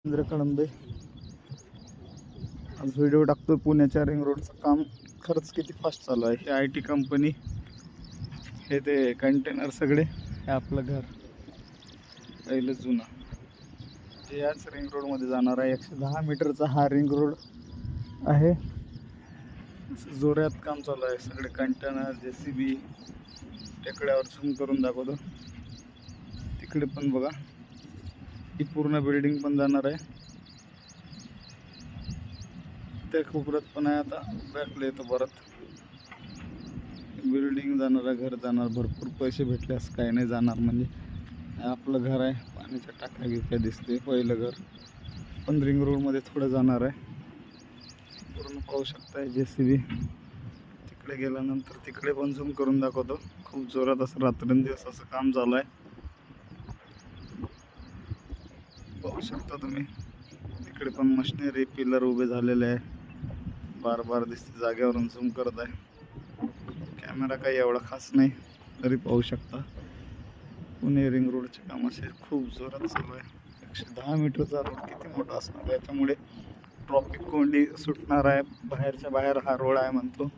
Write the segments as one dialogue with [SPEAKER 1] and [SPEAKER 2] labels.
[SPEAKER 1] इंद्र कळंबे आज व्हिडिओ टाकतो. पुण्याच्या रिंग रोडचं काम खरंच किती फास्ट चालू आहे. हे IT कंपनी, हे ते कंटेनर सगळे, हे आपलं घर पहिलं जुनं जे याच रिंग रोडमध्ये जाणार आहे. 110 मीटरचा हा रिंग रोड आहे. जोरात काम चालू आहे. सगळे कंटेनर, JCB टेकड्यावर झूम करून दाखवतो. तिकडे पण बघा, ही पूर्ण बिल्डिंग पण जाणार आहे. त्या कोपऱ्यात पण आहे. आता बॅकला येतो परत. बिल्डिंग जाणार, घर जाणार, भरपूर पैसे भेटले असं काही नाही जाणार. म्हणजे आपलं घर आहे. पाण्याच्या टाक्या गिक्या दिसते. पहिलं घर पण रिंग रोडमध्ये थोडं जाणार आहे. पूर्ण पाहू शकताय JCB. तिकडे गेल्यानंतर तिकडे पण झूम करून दाखवतो. खूप जोरात असं रात्रंदिवस असं काम चालू आहे. पाहू शकता तुम्ही. इकडे पण मशिनरी, पिलर उभे झालेले आहे. बार बार दिसते. जागेवरून झूम करत आहे. कॅमेरा काही एवढा खास नाही, तरी पाहू शकता. पुणे रिंग रोडचे काम असे खूप जोरात चालू आहे. 110 मीटरचा रोड किती मोठा असणार, याच्यामुळे ट्रॉफिक कोंडी सुटणार आहे. बाहेरच्या बाहेर हा रोड आहे म्हणतो.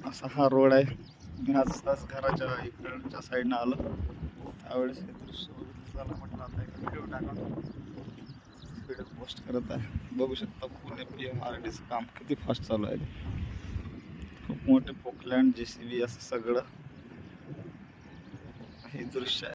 [SPEAKER 1] असा हा रोड आहे. मी आज घराच्या इकडच्या साईडनं आलो, त्यावेळेस हे दृश्य बघितलं. चला म्हटलं आता एक व्हिडिओ टाका, व्हिडिओ पोस्ट करत आहे. बघू शकता पुणे PMRDचं काम किती फास्ट चालू आहे. खूप मोठे पोकलँड, JCB असं सगळं हे दृश्य आहे.